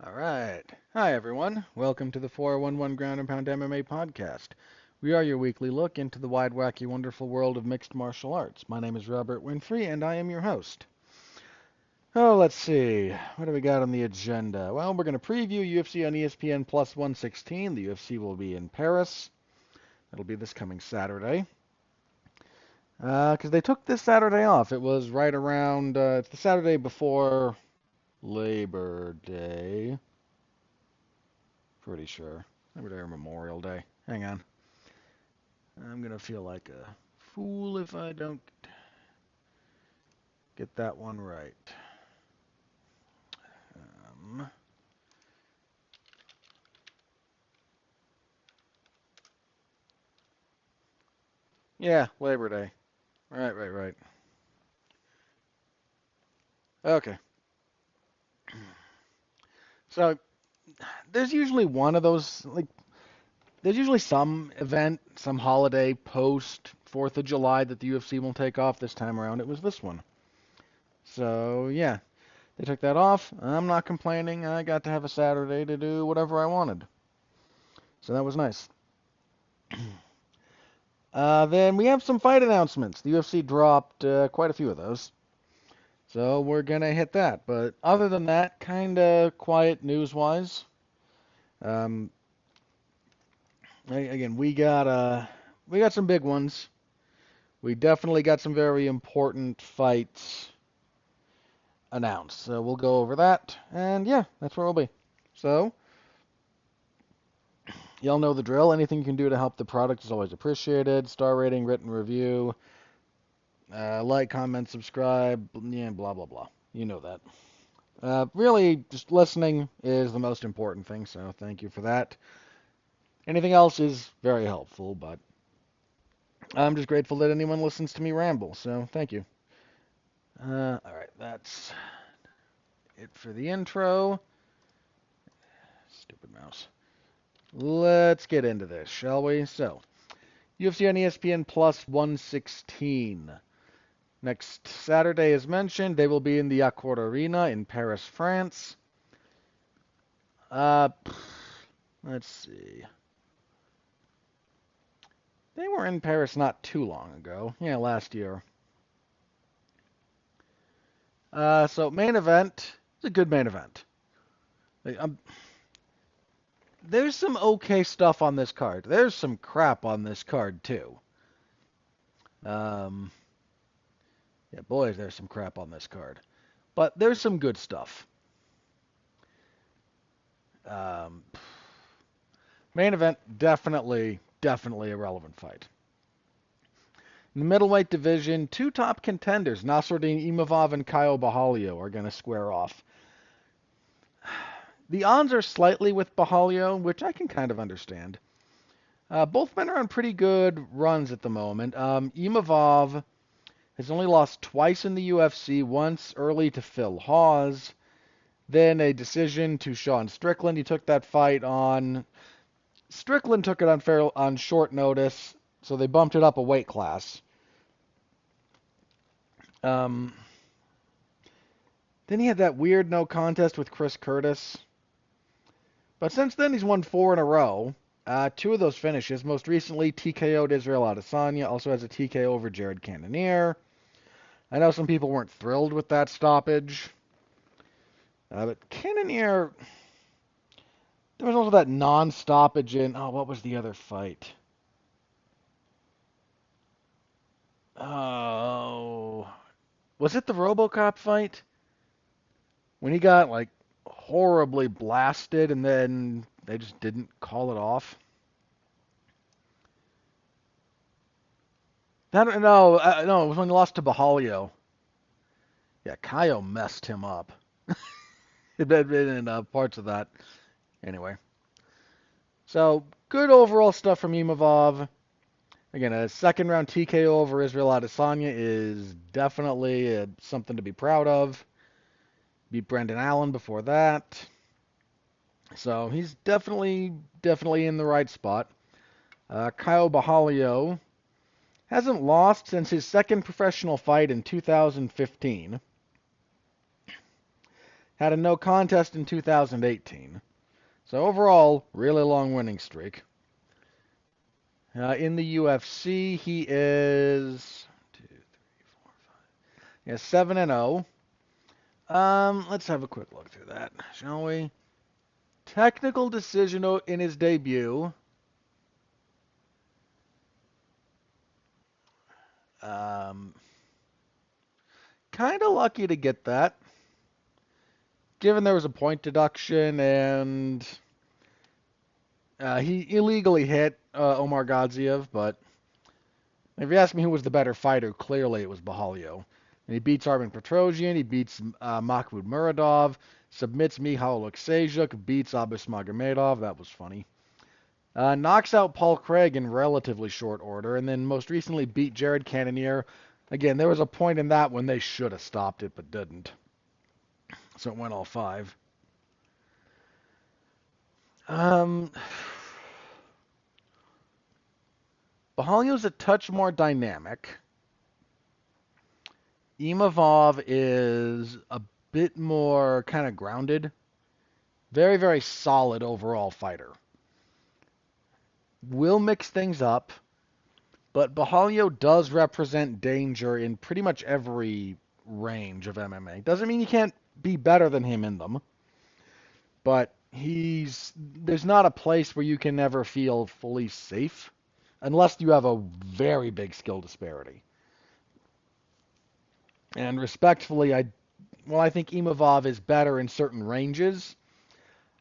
All right. Hi, everyone. Welcome to the 411 Ground and Pound MMA podcast. We are your weekly look into the wide, wacky, wonderful world of mixed martial arts. My name is Robert Winfrey, and I am your host. Oh, let's see. What do we got on the agenda? Well, we're going to preview UFC on ESPN Plus 116. The UFC will be in Paris. It'll be this coming Saturday. Because they took this Saturday off. It was right around, it's the Saturday before Labor Day. Pretty sure. Labor Day or Memorial Day. Hang on. I'm going to feel like a fool if I don't get that one right. Um, yeah, Labor Day. Right. Okay. So there's usually one of those, like, there's usually some event, some holiday post 4th of July that the UFC will take off. This time around, it was this one. So, yeah, they took that off. I'm not complaining. I got to have a Saturday to do whatever I wanted. So that was nice. Then we have some fight announcements. The UFC dropped quite a few of those. So we're going to hit that. But other than that, kind of quiet news-wise. Um, again, we got some big ones. We definitely got some very important fights announced. So we'll go over that. And yeah, that's where we'll be. So y'all know the drill. Anything you can do to help the product is always appreciated. Star rating, written review, like, comment, subscribe, yeah, blah, blah, blah. You know that. Really, just listening is the most important thing, so thank you for that. Anything else is very helpful, but I'm just grateful that anyone listens to me ramble, so thank you. Alright, that's it for the intro. Stupid mouse. Let's get into this, shall we? So, UFC on ESPN Plus 116. Next Saturday, as mentioned, they will be in the Accor Arena in Paris, France. Uh, let's see. They were in Paris not too long ago. Yeah, last year. So main event. It's a good main event. Like, there's some okay stuff on this card. There's some crap on this card too. Um, yeah, boys, there's some crap on this card. But there's some good stuff. Um, Main event, definitely a relevant fight. In the middleweight division, two top contenders, Nasruddin Imavov and Caio Borralho, are going to square off. The odds are slightly with Borralho, which I can kind of understand. Both men are on pretty good runs at the moment. Imavov has only lost twice in the UFC, once early to Phil Hawes, then a decision to Sean Strickland. He took that fight on... Strickland took it on short notice, so they bumped it up a weight class. Um, then he had that weird no contest with Chris Curtis. But since then, he's won four in a row. Two of those finishes. Most recently, TKO'd Israel Adesanya. Also has a TKO over Jared Cannonier. I know some people weren't thrilled with that stoppage. But Cannonier... There was also that non-stoppage in... Oh, what was the other fight? Oh... Was it the RoboCop fight? When he got, like, horribly blasted and then they just didn't call it off? No, it was when he lost to Bahalio. Yeah, Kaio messed him up. It had been in parts of that. Anyway. So, good overall stuff from Imavov. Again, a second round TKO over Israel Adesanya is definitely something to be proud of. Beat Brendan Allen before that. So he's definitely in the right spot. Caio Borralho hasn't lost since his second professional fight in 2015. Had a no contest in 2018. So overall, really long winning streak. In the UFC, he is 7 and 0. Let's have a quick look through that, shall we? Technical decision in his debut. Um, kind of lucky to get that, given there was a point deduction and he illegally hit Omar Gadzhiev. But if you ask me who was the better fighter, clearly it was Bahalio. And he beats Armen Petrosian, he beats Mahmoud Muradov, submits Michal Alekseychuk, beats Abus Magomedov. That was funny. Knocks out Paul Craig in relatively short order, and then most recently beat Jared Cannonier. Again, there was a point in that when they should have stopped it, but didn't. So it went all 5. Um, Bahalio's a touch more dynamic. Imavov is a bit more kind of grounded. Very, very solid overall fighter. Will mix things up, but Bahalio does represent danger in pretty much every range of MMA. Doesn't mean you can't be better than him in them, but there's not a place where you can ever feel fully safe unless you have a very big skill disparity. And respectfully, I think Imavov is better in certain ranges.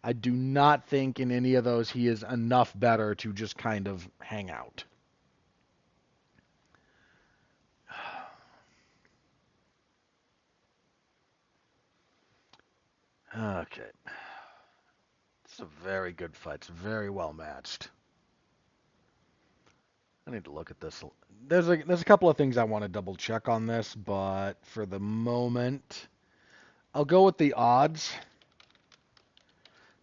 I do not think in any of those he is enough better to just kind of hang out. Okay. It's a very good fight. It's very well matched. I need to look at this. There's a couple of things I want to double check on this, but for the moment, I'll go with the odds.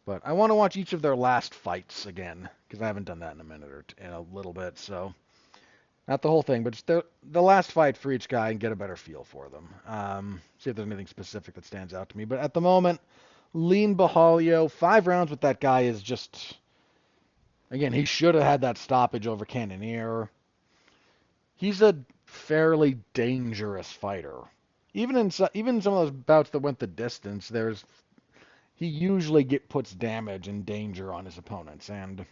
But I want to watch each of their last fights again, because I haven't done that in a little bit. So not the whole thing, but just the last fight for each guy and get a better feel for them. See if there's anything specific that stands out to me. But at the moment, Lean Bahalio, 5 rounds with that guy is just... Again, he should have had that stoppage over Cannonier. He's a fairly dangerous fighter. Even in some of those bouts that went the distance, he usually puts damage and danger on his opponents. And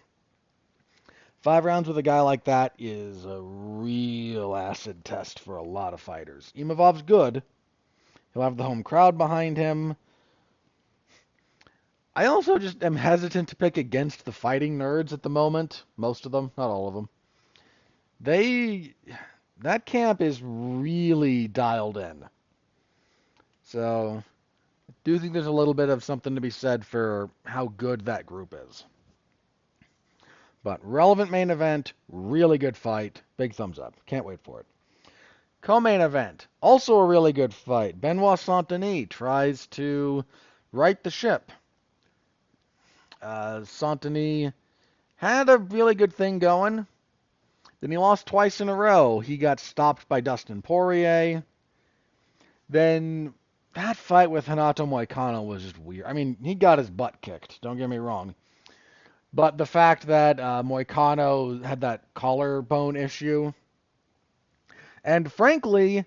5 rounds with a guy like that is a real acid test for a lot of fighters. Imavov's good. He'll have the home crowd behind him. I also just am hesitant to pick against the fighting nerds at the moment. Most of them, not all of them. That camp is really dialed in. So, I do think there's a little bit of something to be said for how good that group is. But relevant main event, really good fight. Big thumbs up. Can't wait for it. Co-main event, also a really good fight. Benoit Saint-Denis tries to right the ship. Saint-Denis had a really good thing going. Then he lost twice in a row. He got stopped by Dustin Poirier. Then that fight with Renato Moicano was just weird. I mean, he got his butt kicked, don't get me wrong. But the fact that Moicano had that collarbone issue, and frankly,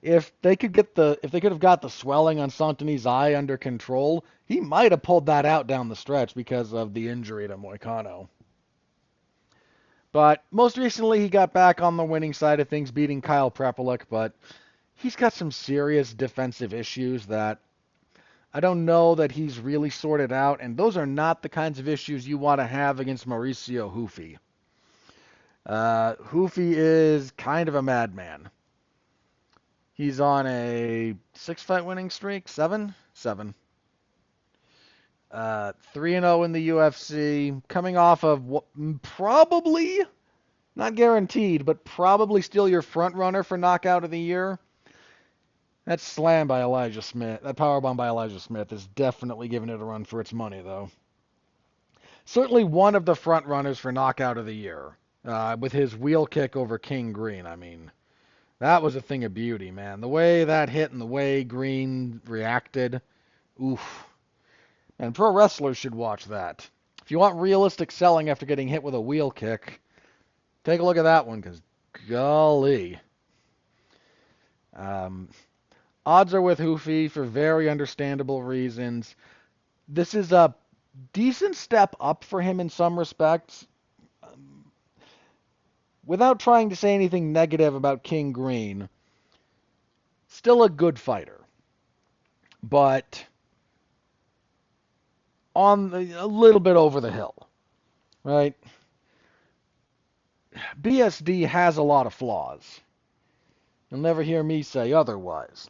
if they could have got the swelling on Saint-Denis' eye under control, he might have pulled that out down the stretch because of the injury to Moicano. But most recently, he got back on the winning side of things, beating Kyle Prepelic, but he's got some serious defensive issues that I don't know that he's really sorted out, and those are not the kinds of issues you want to have against Mauricio Houfi. Houfi is kind of a madman. He's on a 6-fight winning streak, 7? 7. 3-0 in the UFC, coming off of what, probably, not guaranteed, but probably still your front runner for knockout of the year. That slam by Elijah Smith, that powerbomb by Elijah Smith is definitely giving it a run for its money, though. Certainly one of the front runners for knockout of the year, with his wheel kick over King Green. I mean, That was a thing of beauty, man. The way that hit and the way Green reacted. Oof. And pro wrestlers should watch that. If you want realistic selling after getting hit with a wheel kick, take a look at that one, because golly. Um, Odds are with Hoofy for very understandable reasons. This is a decent step up for him in some respects. Without trying to say anything negative about King Green, still a good fighter, but a little bit over the hill, right? BSD has a lot of flaws. You'll never hear me say otherwise.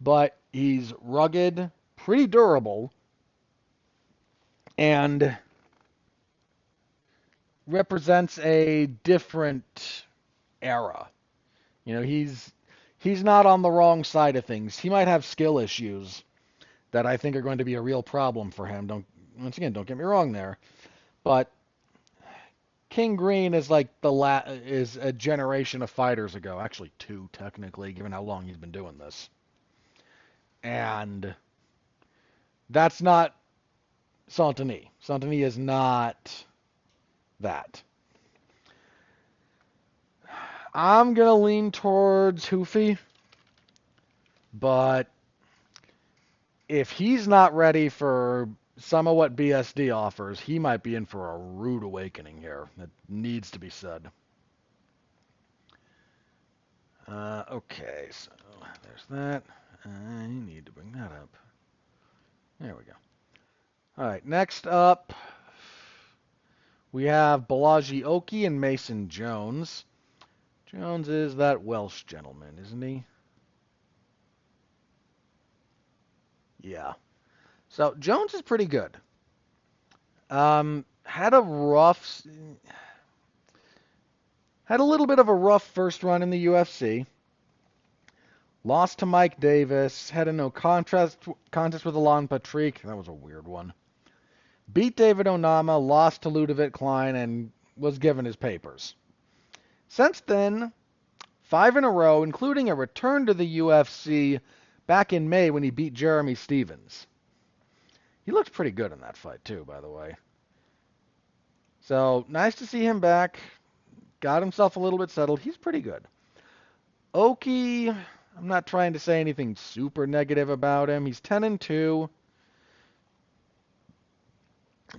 But he's rugged, pretty durable, and represents a different era. You know, he's not on the wrong side of things. He might have skill issues that I think are going to be a real problem for him. Once again, don't get me wrong there, but King Green is like is a generation of fighters ago, actually two technically, given how long he's been doing this. And that's not Santini. Santini is not that. I'm gonna lean towards Hoofy, but if he's not ready for some of what BSD offers, he might be in for a rude awakening here. That needs to be said. Okay, so there's that. I need to bring that up. There we go. All right, next up, we have Balaji Oki and Mason Jones. Jones is that Welsh gentleman, isn't he? Yeah. So Jones is pretty good. Had a little bit of a rough first run in the UFC. Lost to Mike Davis. Had a no contest with Alon Patrick. That was a weird one. Beat David Onama. Lost to Ludovic Klein and was given his papers. Since then, 5 in a row, including a return to the UFC back in May when he beat Jeremy Stevens. He looked pretty good in that fight too, by the way. So nice to see him back. Got himself a little bit settled. He's pretty good. Oki, I'm not trying to say anything super negative about him. He's 10-2.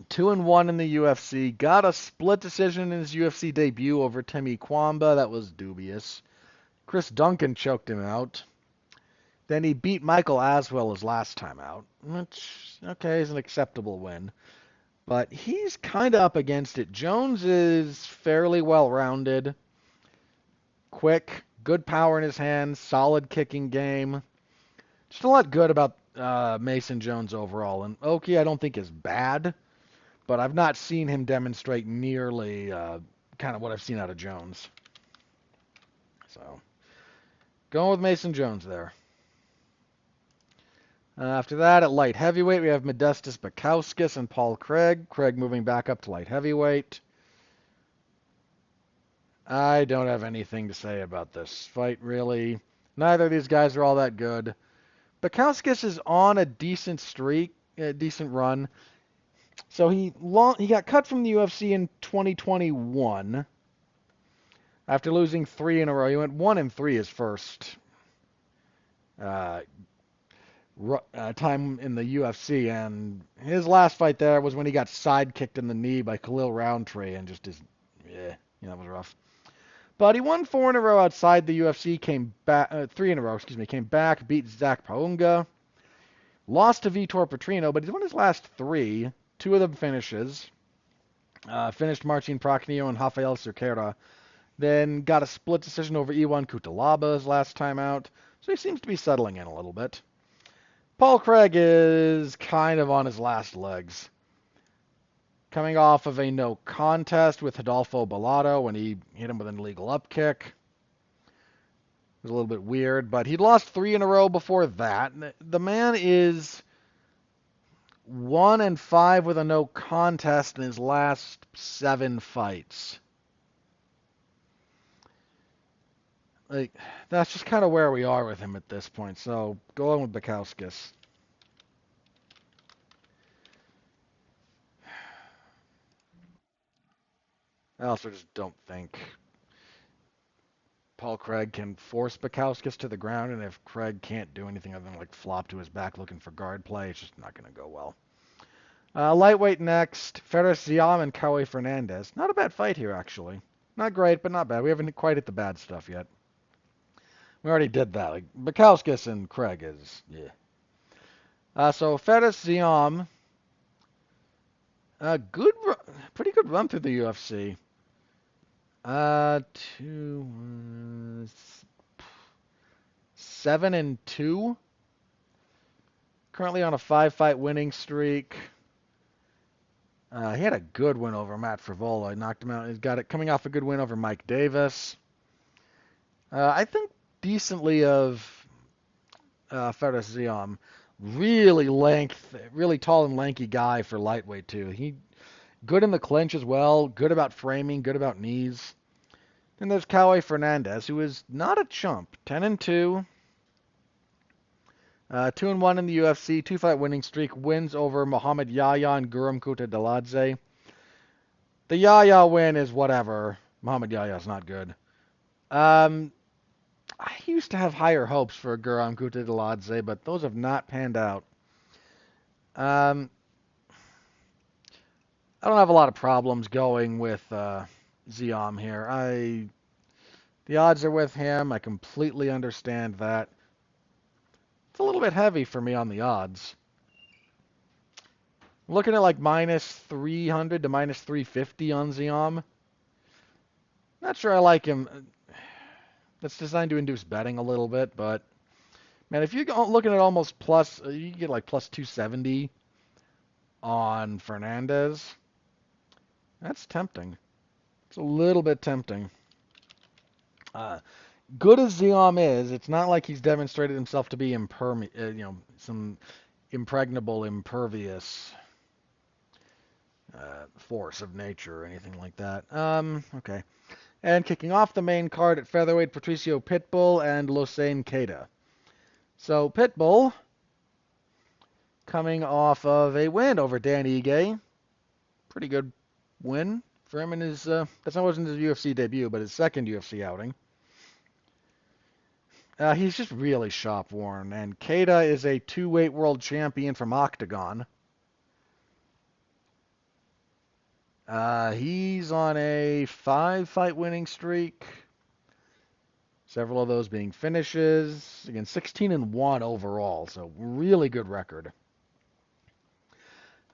2-1 in the UFC. Got a split decision in his UFC debut over Temi Kwamba. That was dubious. Chris Duncan choked him out. Then he beat Michael Aswell his last time out, which, okay, is an acceptable win. But he's kind of up against it. Jones is fairly well-rounded, quick, good power in his hands, solid kicking game. Just a lot good about Mason Jones overall. And Oki I don't think is bad, but I've not seen him demonstrate nearly kind of what I've seen out of Jones. So, going with Mason Jones there. After that, at light heavyweight, we have Modestas Bukauskas and Paul Craig. Craig moving back up to light heavyweight. I don't have anything to say about this fight, really. Neither of these guys are all that good. Bukauskas is on a decent streak, a decent run. So he got cut from the UFC in 2021 after losing 3 in a row. He went 1-3 his first time in the UFC, and his last fight there was when he got sidekicked in the knee by Khalil Roundtree, and just that was rough. But he won 4 in a row outside the UFC, came back 3 in a row, came back, beat Zach Paunga, lost to Vitor Petrino, but he's won his last 3, 2 of them finishes. Finished Marcin Prachnio and Rafael Cerqueira, then got a split decision over Iwan Kutalaba his last time out, so he seems to be settling in a little bit. Paul Craig is kind of on his last legs. Coming off of a no contest with Rodolfo Bellato when he hit him with an illegal upkick. It was a little bit weird, but he'd lost 3 in a row before that. The man is 1-5 with a no contest in his last 7 fights. like that's just kind of where we are with him at this point. So go on with Bukowskis. I also just don't think Paul Craig can force Bukowskis to the ground, and if Craig can't do anything other than like flop to his back looking for guard play, it's just not going to go well. Lightweight next, Ferris Ziam and Caio Fernandez. Not a bad fight here, actually. Not great, but not bad. We haven't quite hit the bad stuff yet. We already did that. Like Bukowskis and Craig is yeah. So Ferris Ziam, good, pretty good run through the UFC. Two, 7-2. Currently on a 5-fight winning streak. He had a good win over Matt Frivola. He knocked him out. He's got it coming off a good win over Mike Davis. I think decently of Ferris Ziam. Really tall and lanky guy for lightweight too. He good in the clinch as well. Good about framing. Good about knees. Then there's Caio Fernandez, who is not a chump. 10-2. 2-1 in the UFC, 2-fight winning streak, wins over Muhammad Yahya and Guram Kutateladze. The Yahya win is whatever. Muhammad Yahya is not good. I used to have higher hopes for Guram Kutateladze, but those have not panned out. Um, I don't have a lot of problems going with Ziam here. The odds are with him. I completely understand that. It's a little bit heavy for me on the odds. Looking at like minus 300 to minus 350 on Ziam. Not sure I like him. That's designed to induce betting a little bit, but man, if you're looking at almost plus, you get like plus 270 on Fernandez. That's tempting. It's a little bit tempting. Good as Ziam is, it's not like he's demonstrated himself to be some impregnable, impervious force of nature or anything like that. Okay. And kicking off the main card at featherweight, Patricio Pitbull and Hossein Keita. So Pitbull coming off of a win over Dan Ige. Pretty good win for him in his, that wasn't his UFC debut, but his second UFC outing. He's just really shop worn, and Keita is a two-weight world champion from Octagon. He's on a 5-fight winning streak. Several of those being finishes. Again, 16-1 overall, so really good record.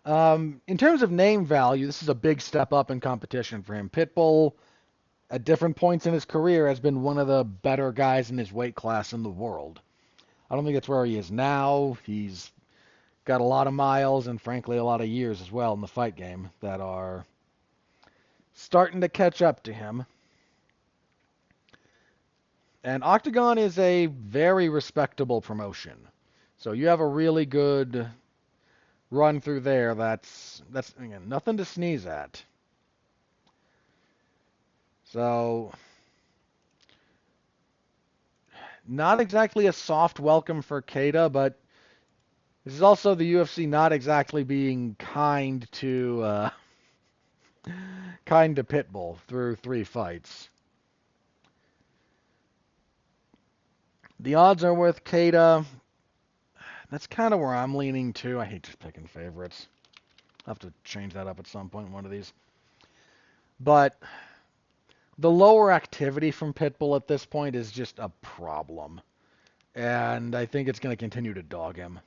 In terms of name value, this is a big step up in competition for him. Pitbull, at different points in his career, has been one of the better guys in his weight class in the world. I don't think that's where he is now. He's got a lot of miles and, frankly, a lot of years as well in the fight game that are starting to catch up to him. And Octagon is a very respectable promotion. So you have a really good run through there. That's again, nothing to sneeze at. So not exactly a soft welcome for Keita, but this is also the UFC not exactly being kind to Pitbull through 3 fights. The odds are with Keita. That's kind of where I'm leaning to. I hate just picking favorites. I'll have to change that up at some point in one of these. But the lower activity from Pitbull at this point is just a problem. And I think it's going to continue to dog him.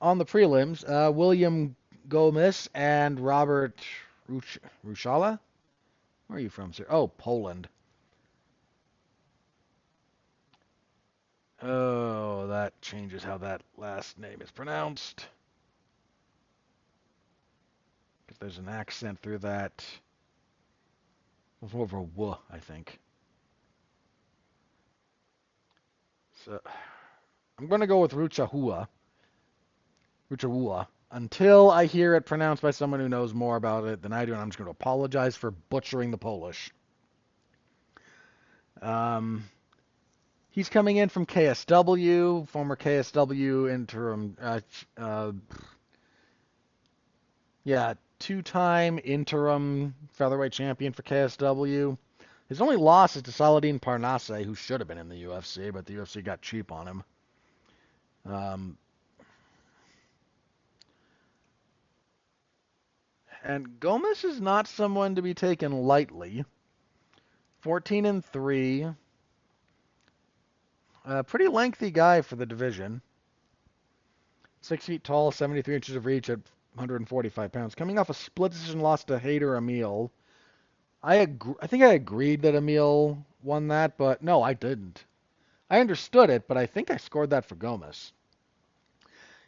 On the prelims, William Gomez and Robert Ruchala? Where are you from, sir? Oh, Poland. Oh, that changes how that last name is pronounced. Because there's an accent through that. It's more of a W, I think. So, I'm going to go with Ruchahua. Until I hear it pronounced by someone who knows more about it than I do, and I'm just going to apologize for butchering the Polish. Um, he's coming in from KSW, former KSW interim, yeah, two-time interim featherweight champion for KSW. His only loss is to Saladin Parnasse, who should have been in the UFC, but the UFC got cheap on him. Um, and Gomez is not someone to be taken lightly. 14-3, a pretty lengthy guy for the division. 6 feet tall, 73 inches of reach at 145 pounds. Coming off a split decision loss to Hader Emil. I think I agreed that Emil won that, but no, I didn't. I understood it, but I think I scored that for Gomez.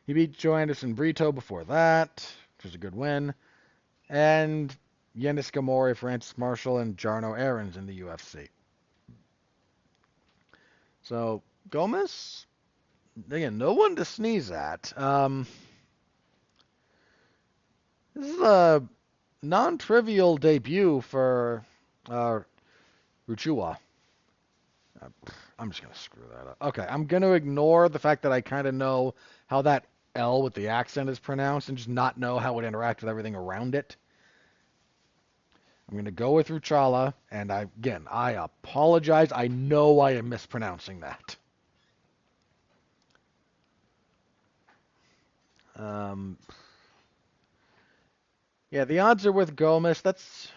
He beat Joe Anderson Brito before that, which was a good win. And Yenis Gamori, Francis Marshall, and Jarno Aarons in the UFC. So Gomez, again, no one to sneeze at. This is a non-trivial debut for uh, Ruchua. Uh, I'm just going to screw that up. Okay, I'm going to ignore the fact that I kind of know how that L with the accent is pronounced and just not know how it interacts with everything around it. I'm going to go with Ruchala, and I apologize. I know I am mispronouncing that. Um, yeah, the odds are with Gomez. That's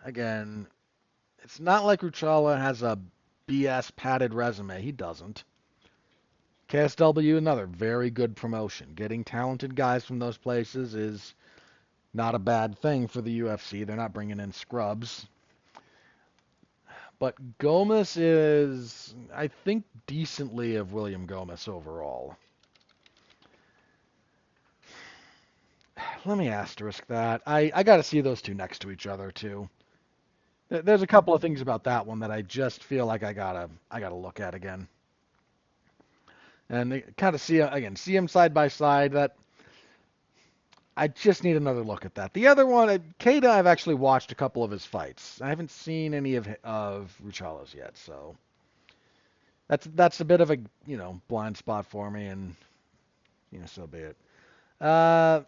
again, it's not like Ruchala has a BS padded resume. He doesn't. KSW, another very good promotion. Getting talented guys from those places is not a bad thing for the UFC. They're not bringing in scrubs. But Gomez is, I think, decently of William Gomez overall. Let me asterisk that. I got to see those two next to each other too. There's a couple of things about that one that I just feel like I gotta look at again, and kind of see them side by side. That I just need another look at that. The other one, Keita, I've actually watched a couple of his fights. I haven't seen any of Ruchala's yet, so that's a bit of a blind spot for me, and so be it. Uh,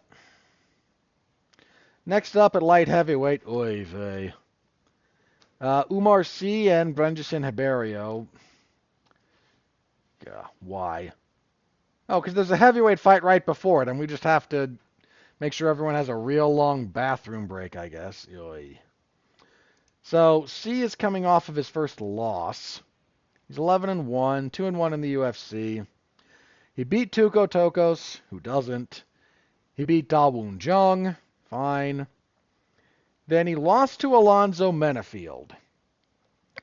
Next up at light heavyweight, oy vey. Umar Sy and Brenderson Hiberio. Why? Oh, because there's a heavyweight fight right before it, and we just have to make sure everyone has a real long bathroom break, I guess. Oy. So Sy is coming off of his first loss. He's 11-1, 2-1 in the UFC. He beat Tuco Tokos, who doesn't. He beat Da Woon Jung, fine. Then he lost to Alonzo Menafield.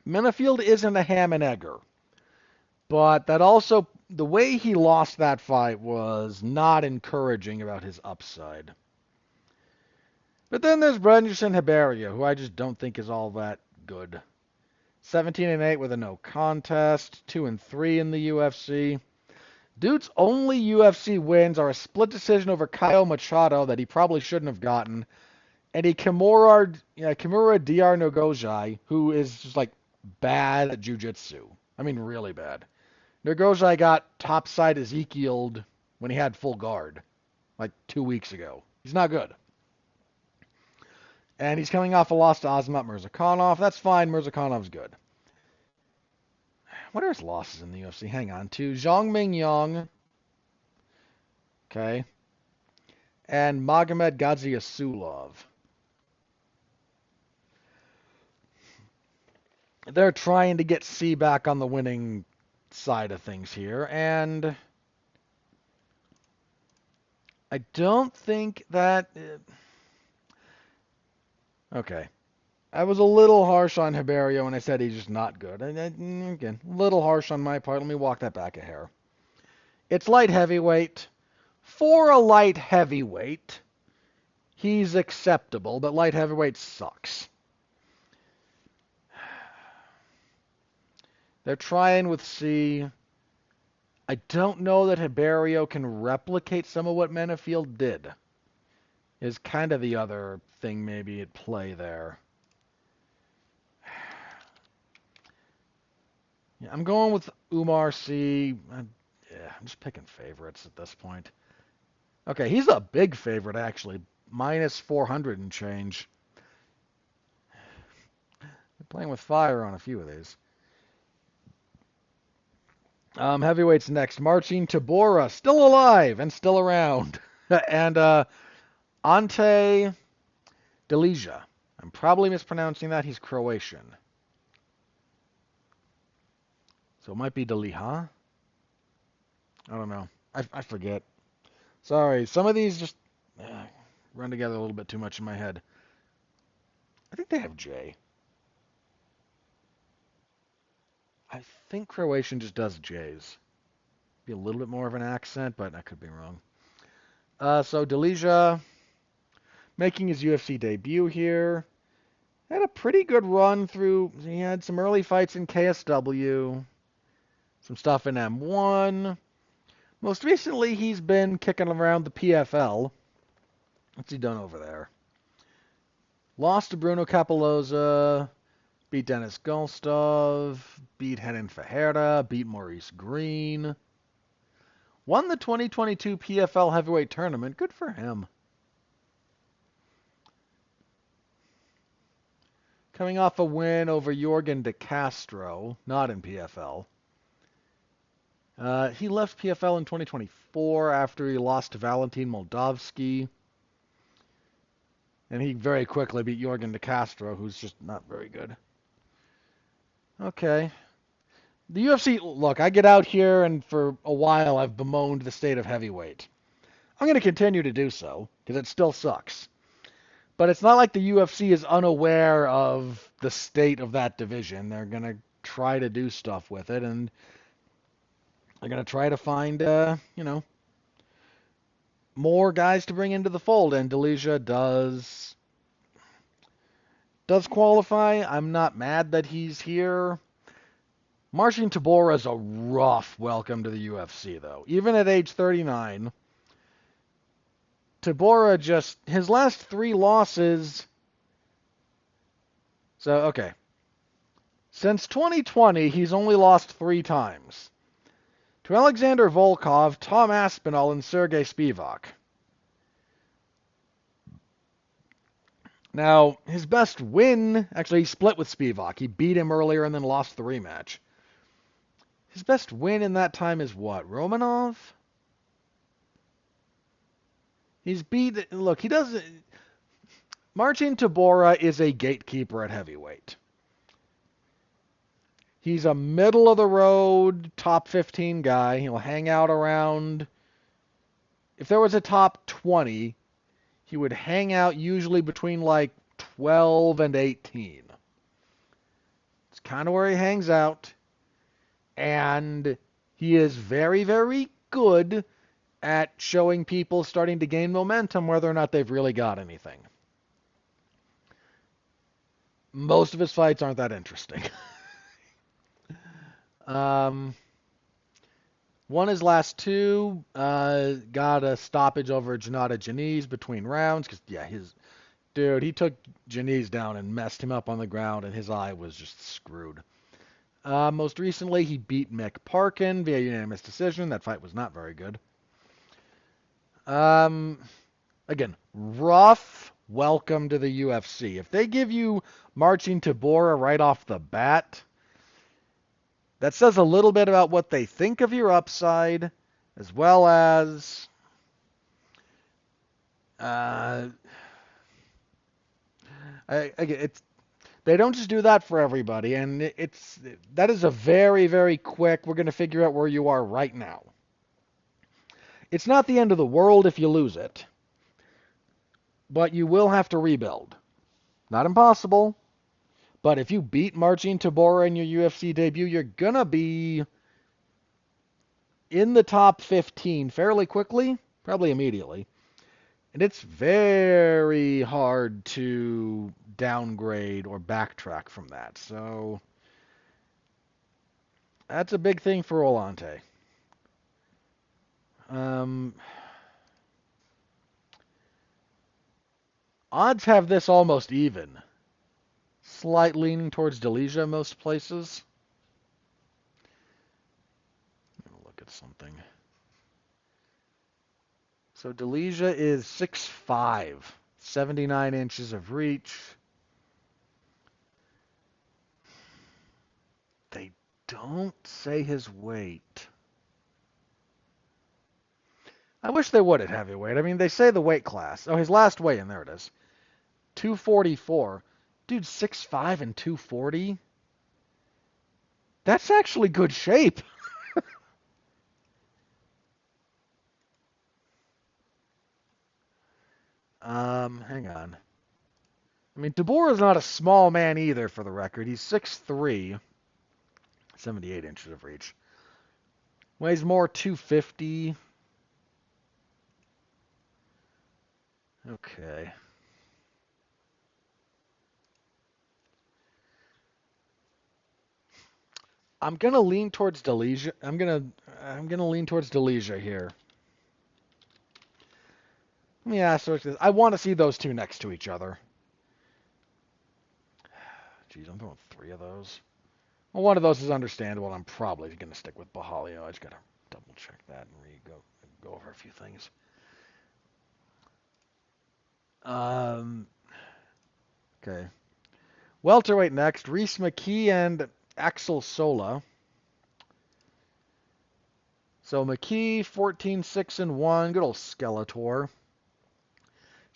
Menafield isn't a ham and egger, but that also, the way he lost that fight was not encouraging about his upside. But then there's Brenderson Hiberio, who I just don't think is all that good. 17-8 with a no contest, 2-3 in the UFC. Dude's only UFC wins are a split decision over Kyle Machado that he probably shouldn't have gotten, and a Kimura Dr. Nogojai, who is just like bad at jiu-jitsu. I mean, really bad. Nogojai got topside Ezekiel'd when he had full guard, like 2 weeks ago. He's not good. And he's coming off a loss to Azamat Mirzakhanov. That's fine. Mirzakhanov's good. What are his losses in the UFC? Hang on. To Zhang Mingyang. Okay. And Magomed Gadzhiasulov. They're trying to get C back on the winning side of things here. And I don't think that... Okay. I was a little harsh on Hiberio when I said he's just not good. And again, a little harsh on my part. Let me walk that back a hair. It's light heavyweight. For a light heavyweight, he's acceptable, but light heavyweight sucks. They're trying with C. I don't know that Hiberio can replicate some of what Menafield did. is kind of the other thing maybe at play there. Yeah, I'm going with Umar C. Yeah, I'm just picking favorites at this point. Okay, he's a big favorite actually, minus 400 and change. They're playing with fire on a few of these. Heavyweights next. Marcin Tybura, still alive and still around. And Ante Delija. I'm probably mispronouncing that. He's Croatian. So it might be Delija. I don't know. I forget. Sorry. Some of these just run together a little bit too much in my head. I think they have J. I think Croatian just does J's. Be a little bit more of an accent, but I could be wrong. So Delija making his UFC debut here. Had a pretty good run through. He had some early fights in KSW, some stuff in M1. Most recently, he's been kicking around the PFL. What's he done over there? Lost to Bruno Capoloza, beat Dennis Gulstov, beat Renan Ferreira, beat Maurice Green. Won the 2022 PFL heavyweight tournament. Good for him. Coming off a win over Jorgen De Castro, not in PFL. He left PFL in 2024 after he lost to Valentin Moldavsky. And he very quickly beat Jorgen De Castro, who's just not very good. Okay. The UFC, look, I get out here and for a while I've bemoaned the state of heavyweight. I'm going to continue to do so, because it still sucks. But it's not like the UFC is unaware of the state of that division. They're going to try to do stuff with it, and they're going to try to find, more guys to bring into the fold. And Delija does qualify. I'm not mad that he's here. Marcin Tybura is a rough welcome to the UFC, though. Even at age 39, Tybura just, his last 3 losses. So, okay. Since 2020, he's only lost 3 times. To Alexander Volkov, Tom Aspinall, and Sergey Spivak. Now, his best win, actually, he split with Spivak. He beat him earlier and then lost the rematch. His best win in that time is what? Romanov? He's beat... Look, he doesn't... Marcin Tybura is a gatekeeper at heavyweight. He's a middle-of-the-road, top 15 guy. He'll hang out around... If there was a top 20, he would hang out usually between like 12 and 18. It's kind of where he hangs out. And he is very, very good at showing people starting to gain momentum whether or not they've really got anything. Most of his fights aren't that interesting. Won his last 2. Got a stoppage over Gennady Janice between rounds. Because, yeah, he took Janice down and messed him up on the ground, and his eye was just screwed. Most recently, he beat Mick Parkin via unanimous decision. That fight was not very good. Again, rough welcome to the UFC. If they give you Marcin Tybura right off the bat, that says a little bit about what they think of your upside, as well as they don't just do that for everybody, and that is a very, very quick, we're going to figure out where you are right now. It's not the end of the world if you lose it, but you will have to rebuild. Not impossible, but if you beat Marcin Tybura in your UFC debut, you're going to be in the top 15 fairly quickly, probably immediately. And it's very hard to downgrade or backtrack from that. So that's a big thing for Olante. Odds have this almost even. Slight leaning towards Delija most places. Let me look at something. So Delija is 6'5", 79 inches of reach. They don't say his weight. I wish they would at heavyweight. I mean, they say the weight class. Oh, his last weigh-in, there it is. 244. Dude, 6'5" and 240? That's actually good shape. Hang on. I mean, DeBoer is not a small man either, for the record. He's 6'3", 78 inches of reach. Weighs more, 250. Okay. I'm gonna lean towards Delija. I'm gonna lean towards Delija here. Let me ask this. I want to see those two next to each other. Jeez, I'm throwing three of those. Well, one of those is understandable, and I'm probably gonna stick with Bahalio. I just gotta double check that and go over a few things. Okay. Welterweight next. Reese McKee and Axel Sola. So McKee, 14-6-1. Good old Skeletor.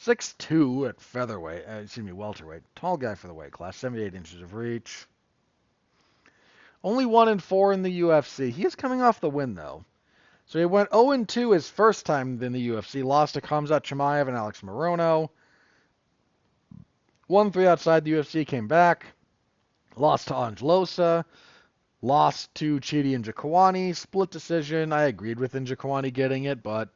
6'2" at featherweight. Welterweight. Tall guy for the weight class. 78 inches of reach. Only 1-4 in the UFC. He is coming off the win, though. So he went 0-2 his first time in the UFC. Lost to Khamzat Chimaev and Alex Morono. 1-3 outside the UFC. Came back. Lost to Angelosa. Lost to Chidi Njokuani. Split decision. I agreed with Njokuani getting it, but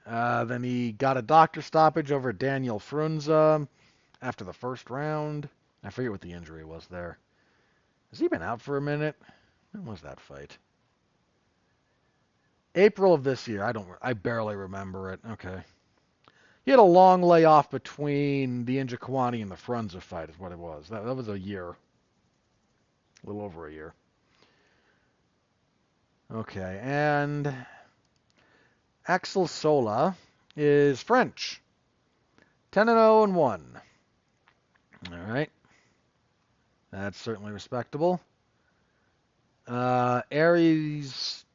then he got a doctor stoppage over Daniel Frunza after the first round. I forget what the injury was there. Has he been out for a minute? When was that fight? April of this year. I barely remember it. Okay. He had a long layoff between the Njokuani and the Frunza fight is what it was. That was a year. A little over a year. Okay, and Axel Sola is French. 10-0-1. All right. That's certainly respectable. Aries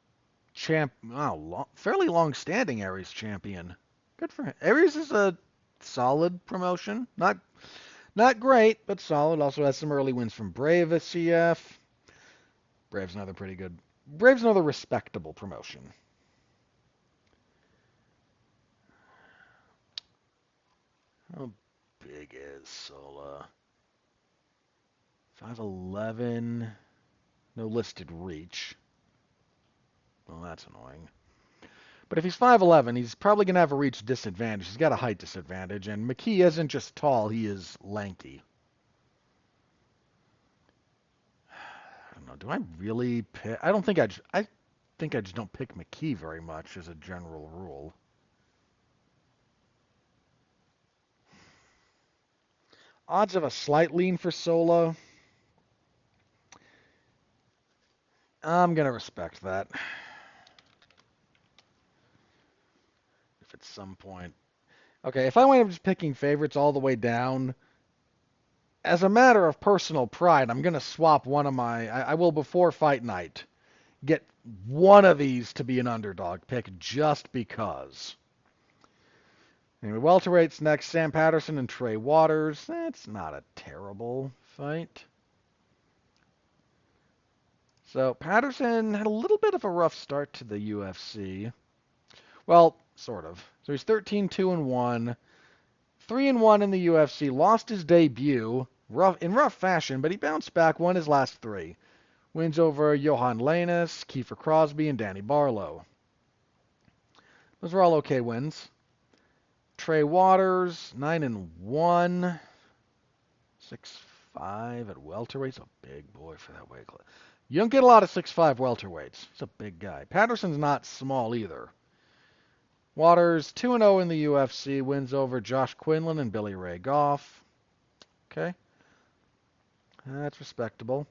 fairly long-standing Aries champion. Good for him. Aries is a solid promotion. Not great, but solid. Also has some early wins from Brave CF. Brave's another respectable promotion. How big is Sola? 5'11". No listed reach. Well, that's annoying. But if he's 5'11", he's probably going to have a reach disadvantage. He's got a height disadvantage, and McKee isn't just tall, he is lanky. I don't know. Do I really pick? I think I just don't pick McKee very much as a general rule. Odds of a slight lean for Sola. I'm going to respect that. If at some point. Okay, if I wind up just picking favorites all the way down, as a matter of personal pride, I'm going to swap one of I will before fight night get one of these to be an underdog pick just because. Anyway, welterweights next, Sam Patterson and Trey Waters. That's not a terrible fight. So Patterson had a little bit of a rough start to the UFC. Well, sort of. So he's 13-2-1, 3-1 in the UFC. Lost his debut in rough fashion, but he bounced back, won his last three. Wins over Johan Lainus, Kiefer Crosby, and Danny Barlow. Those were all okay wins. Trey Waters, 9-1, 6'5" at welterweight. He's a big boy for that weight class. You don't get a lot of 6'5" welterweights. He's a big guy. Patterson's not small either. Waters 2-0 in the UFC, wins over Josh Quinlan and Billy Ray Goff. Okay, that's respectable.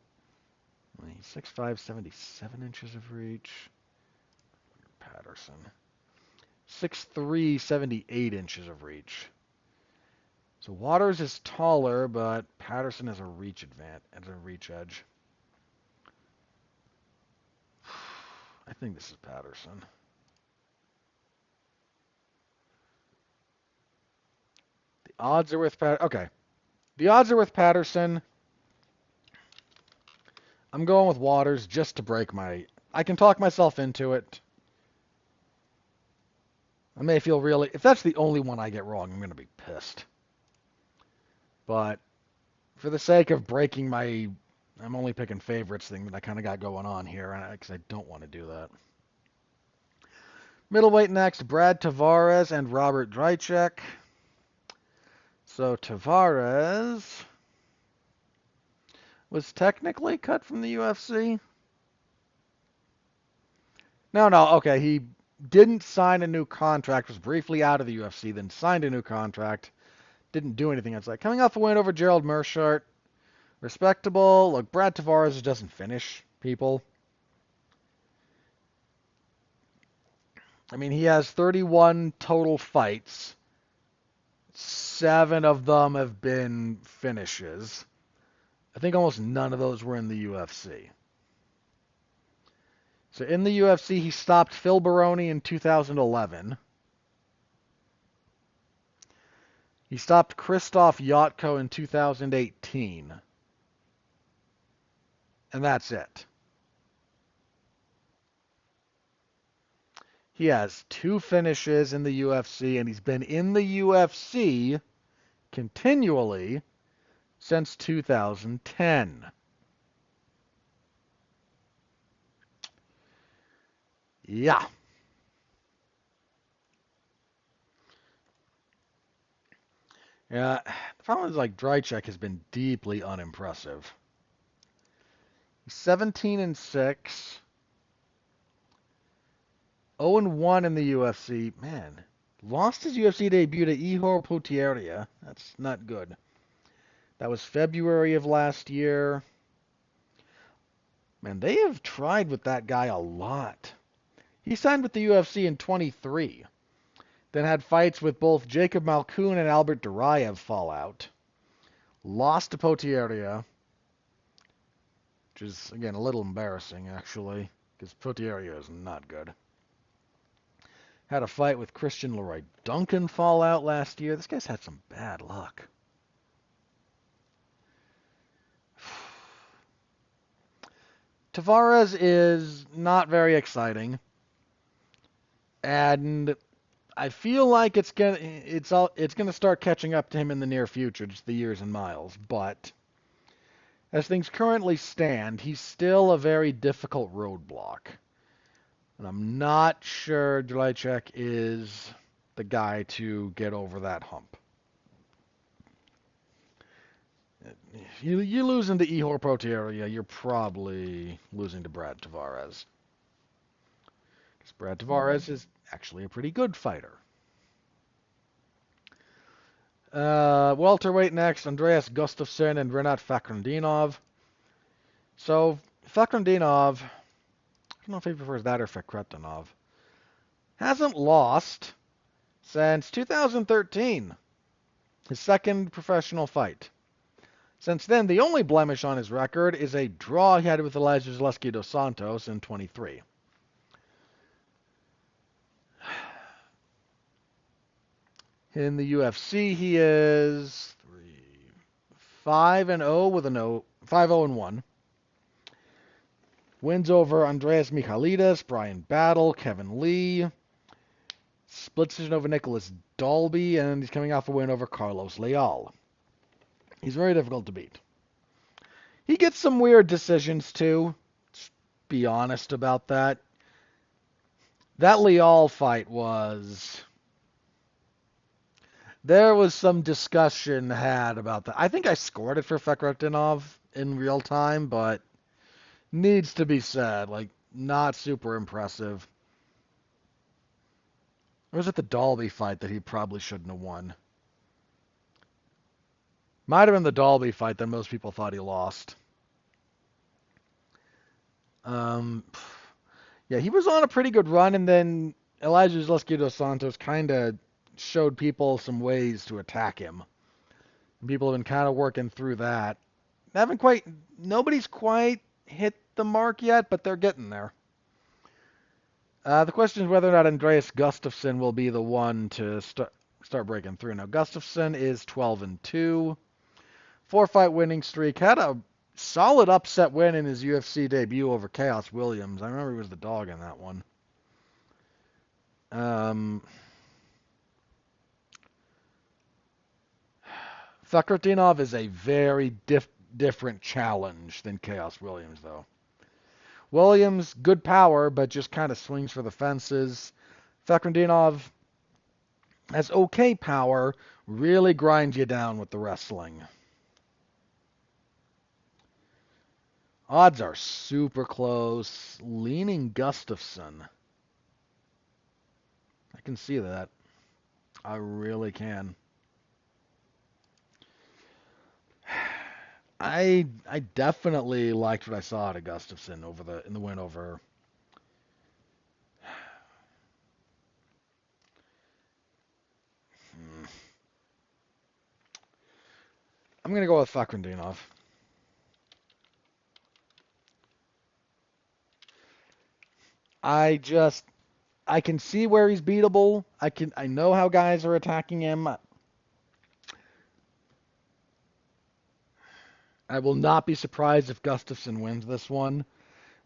6'5", 77 inches of reach. Patterson. 6'3", 78 inches of reach. So Waters is taller, but Patterson has a reach edge. I think this is Patterson. The odds are with Okay. The odds are with Patterson. I'm going with Waters just to break my... I can talk myself into it. I may feel really... If that's the only one I get wrong, I'm going to be pissed. But for the sake of breaking my... I'm only picking favorites thing that I kind of got going on here, because I don't want to do that. Middleweight next, Brad Tavares and Robert Drychek. So Tavares was technically cut from the UFC. No, okay, he didn't sign a new contract, was briefly out of the UFC, then signed a new contract, didn't do anything. It's like coming off a win over Gerald Meerschaert, respectable. Look, Brad Tavares doesn't finish people. I mean, he has 31 total fights. 7 of them have been finishes. I think almost none of those were in the UFC. So in the UFC, he stopped Phil Baroni in 2011. He stopped Krzysztof Jotko in 2018. And that's it. He has 2 finishes in the UFC, and he's been in the UFC continually since 2010. Yeah. Yeah. The problem is, like, Drychek has been deeply unimpressive. He's 17-6. 0-1 in the UFC. Man, lost his UFC debut to Ihor Potieria. That's not good. That was February of last year. Man, they have tried with that guy a lot. He signed with the UFC in 23. Then had fights with both Jacob Malkoun and Albert Duraev fall out. Lost to Potieria, which is, again, a little embarrassing, actually, because Potieria is not good. Had a fight with Christian Leroy Duncan fall out last year. This guy's had some bad luck. Tavares is not very exciting, and I feel like it's gonna start catching up to him in the near future, just the years and miles. But as things currently stand, he's still a very difficult roadblock. And I'm not sure Drychek is the guy to get over that hump. You losing to Ihor Potieria, you're probably losing to Brad Tavares. Because Brad Tavares is actually a pretty good fighter. Welterweight next, Andreas Gustafsson and Renat Fakhretdinov. So, Fakhretdinov, I don't know if he prefers that or Fakhretdinov, hasn't lost since 2013, his second professional fight. Since then, the only blemish on his record is a draw he had with Elijah Zaleski dos Santos in 23. In the UFC, he is 5-0 with a 5-0-1. Wins over Andreas Michailidis, Brian Battle, Kevin Lee. Split decision over Nicholas Dalby, and he's coming off a win over Carlos Leal. He's very difficult to beat. He gets some weird decisions, too. Let's be honest about that. That Leal fight was... There was some discussion had about that. I think I scored it for Fakhretdinov in real time, but needs to be said. Like, not super impressive. Or was it the Dalby fight that he probably shouldn't have won? Might have been the Dalby fight that most people thought he lost. Um, yeah, he was on a pretty good run, and then Elijah Zaleski dos Santos kind of showed people some ways to attack him. People have been kind of working through that. Haven't quite, nobody's quite hit the mark yet, but they're getting there. The question is whether or not Andreas Gustafsson will be the one to start breaking through. Now, Gustafsson is 12-2, 4-fight winning streak. Had a solid upset win in his UFC debut over Chaos Williams. I remember he was the dog in that one. Fakhretdinov is a very different challenge than Chaos Williams, though. Williams, good power, but just kind of swings for the fences. Fakhretdinov has okay power, really grinds you down with the wrestling. Odds are super close. Leaning Gustafsson. I can see that. I really can. I definitely liked what I saw out of Gustafsson in the win over. I'm gonna go with Fakhretdinov. I can see where he's beatable. I know how guys are attacking him. I will not be surprised if Gustafsson wins this one,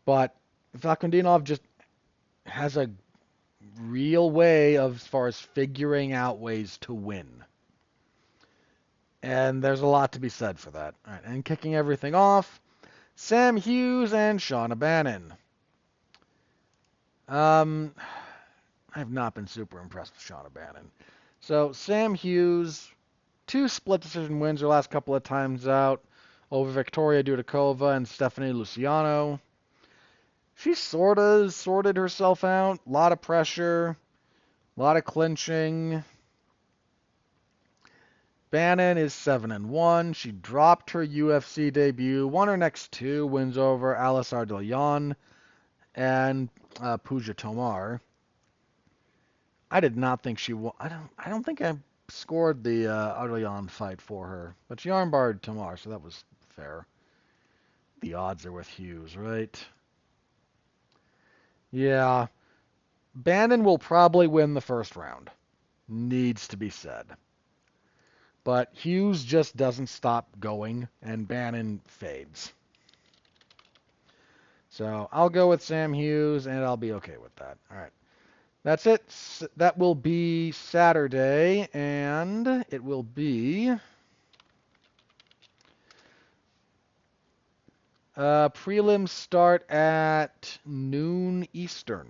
but Fakhretdinov just has a real way of as far as figuring out ways to win. And there's a lot to be said for that. All right, and kicking everything off, Sam Hughes and Shauna Bannon. I have not been super impressed with Shauna Bannon. So Sam Hughes, 2 split decision wins her last couple of times out over Victoria Dudakova and Stephanie Luciano. She sort of sorted herself out. A lot of pressure, a lot of clinching. Bannon is 7-1. She dropped her UFC debut, won her next 2 wins over Alice Ardelian and Pooja Tomar. I did not think she won. I don't think I scored the Ardelian fight for her, but she armbarred Tomar, so that was fair. The odds are with Hughes, right? Yeah. Bannon will probably win the first round. Needs to be said. But Hughes just doesn't stop going, and Bannon fades. So I'll go with Sam Hughes, and I'll be okay with that. All right. That's it. That will be Saturday, and it will be prelims start at noon Eastern.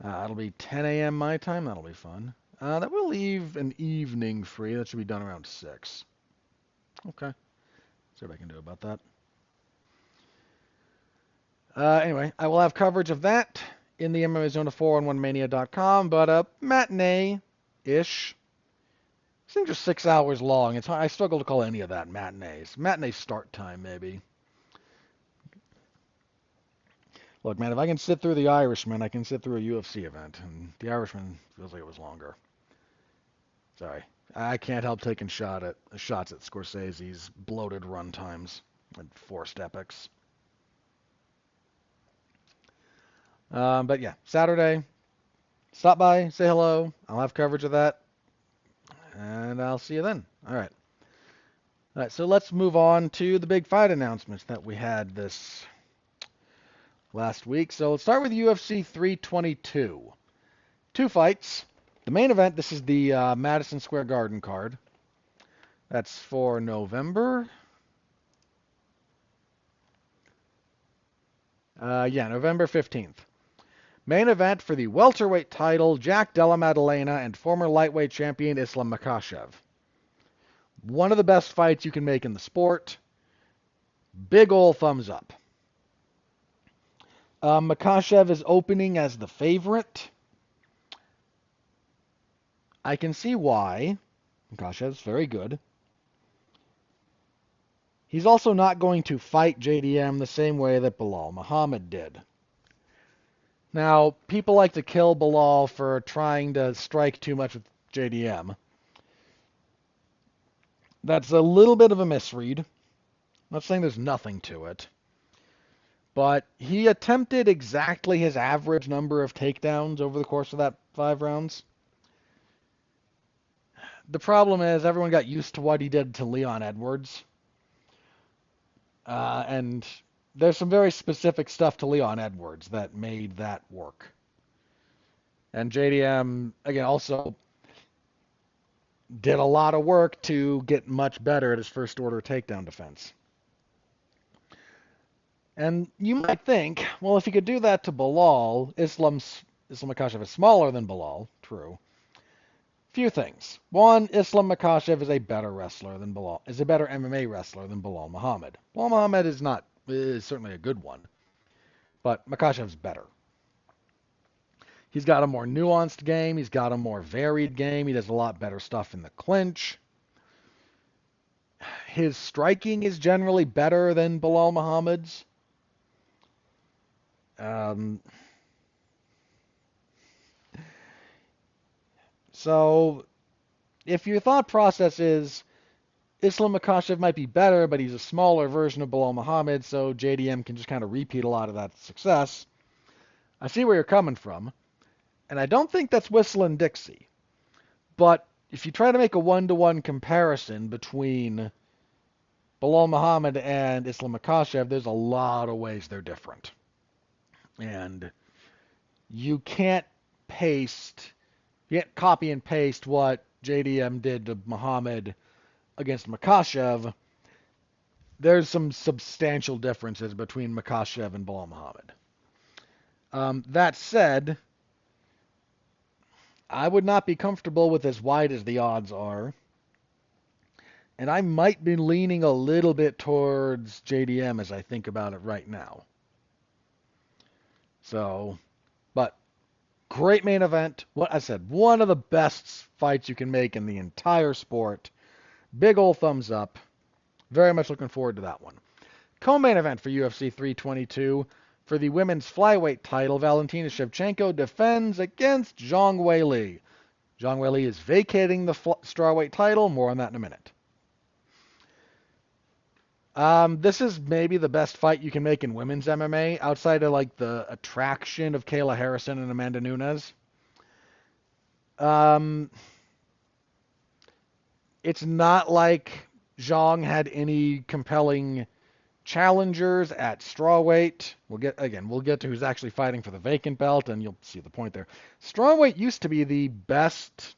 That'll be 10 a.m. my time. That'll be fun. That will leave an evening free. That should be done around 6. Okay. See what I can do about that. Anyway, I will have coverage of that in the MMA Zone 411mania.com, but matinee-ish. These things are 6 hours long. It's hard. I struggle to call any of that matinees. Matinee start time, maybe. Look, man, if I can sit through The Irishman, I can sit through a UFC event, and The Irishman feels like it was longer. Sorry. I can't help taking shots at Scorsese's bloated run times and forced epics. But yeah, Saturday, stop by, say hello. I'll have coverage of that, and I'll see you then. All right. All right, so let's move on to the big fight announcements that we had this last week. So let's start with UFC 322. 2 fights. The main event, this is the Madison Square Garden card. That's for November. November 15th. Main event for the welterweight title, Jack Della Maddalena and former lightweight champion Islam Makhachev. One of the best fights you can make in the sport. Big ol' thumbs up. Makhachev is opening as the favorite. I can see why. Makhachev's very good. He's also not going to fight JDM the same way that Bilal Muhammad did. Now, people like to kill Bilal for trying to strike too much with JDM. That's a little bit of a misread. I'm not saying there's nothing to it. But he attempted exactly his average number of takedowns over the course of that 5 rounds. The problem is everyone got used to what he did to Leon Edwards. And there's some very specific stuff to Leon Edwards that made that work. And JDM, again, also did a lot of work to get much better at his first order takedown defense. And you might think, well, if he could do that to Bilal, Islam Makhachev is smaller than Bilal, true. Few things. One, Islam Makhachev is a better wrestler than Bilal, is a better MMA wrestler than Bilal Muhammad. Bilal Muhammad is certainly a good one, but Makhachev's better. He's got a more nuanced game. He's got a more varied game. He does a lot better stuff in the clinch. His striking is generally better than Bilal Muhammad's. So if your thought process is Islam Makhachev might be better, but he's a smaller version of Bilal Muhammad, so JDM can just kind of repeat a lot of that success, I see where you're coming from. And I don't think that's whistling Dixie. But if you try to make a one-to-one comparison between Bilal Muhammad and Islam Makhachev, there's a lot of ways they're different. And you can't copy and paste what JDM did to Muhammad against Makhachev. There's some substantial differences between Makhachev and Bilal Muhammad. That said, I would not be comfortable with as wide as the odds are. And I might be leaning a little bit towards JDM as I think about it right now. So, but great main event. What I said, one of the best fights you can make in the entire sport. Big ol' thumbs up. Very much looking forward to that one. Co-main event for UFC 322. For the women's flyweight title, Valentina Shevchenko defends against Zhang Weili. Zhang Weili is vacating the strawweight title. More on that in a minute. This is maybe the best fight you can make in women's MMA, outside of like the attraction of Kayla Harrison and Amanda Nunes. It's not like Zhang had any compelling challengers at strawweight. We'll get to who's actually fighting for the vacant belt, and you'll see the point there. Strawweight used to be the best.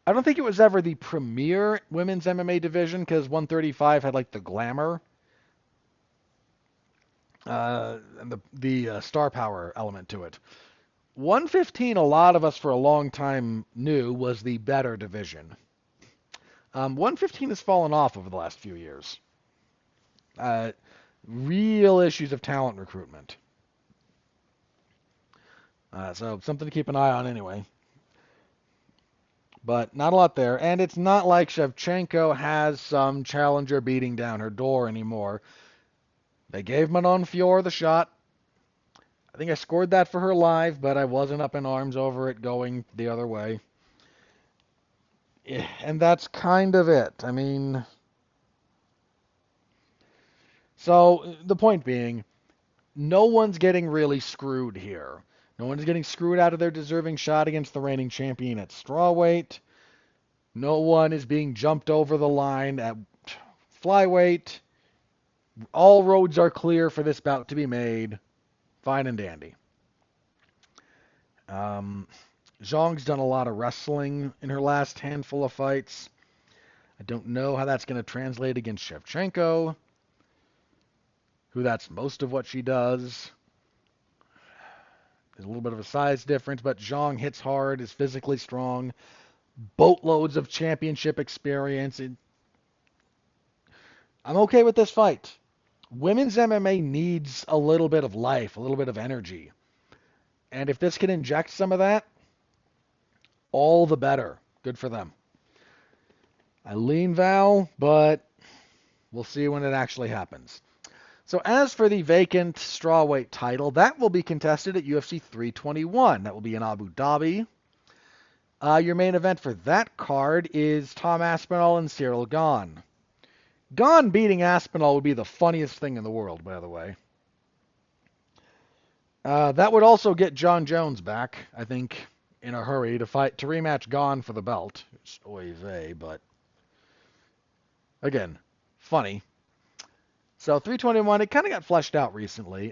I don't think it was ever the premier women's MMA division because 135 had like the glamour and the star power element to it. 115, a lot of us for a long time knew was the better division. 115 has fallen off over the last few years. Real issues of talent recruitment. So something to keep an eye on anyway. But not a lot there. And it's not like Shevchenko has some challenger beating down her door anymore. They gave Manon Fior the shot. I think I scored that for her live, but I wasn't up in arms over it going the other way. And that's kind of it. I mean, so the point being, no one's getting really screwed here. No one's getting screwed out of their deserving shot against the reigning champion at strawweight. No one is being jumped over the line at flyweight. All roads are clear for this bout to be made. Fine and dandy. Zhang's done a lot of wrestling in her last handful of fights. I don't know how that's going to translate against Shevchenko, who that's most of what she does. There's a little bit of a size difference, but Zhang hits hard, is physically strong, boatloads of championship experience. I'm okay with this fight. Women's MMA needs a little bit of life, a little bit of energy. And if this can inject some of that, all the better. Good for them. I lean Val, but we'll see when it actually happens. So as for the vacant strawweight title, that will be contested at UFC 321. That will be in Abu Dhabi. Your main event for that card is Tom Aspinall and Cyril Gane. Gane beating Aspinall would be the funniest thing in the world, by the way. That would also get John Jones back, I think, in a hurry to rematch Gane for the belt. It's oy vey, but again, funny. So 321, it kind of got fleshed out recently.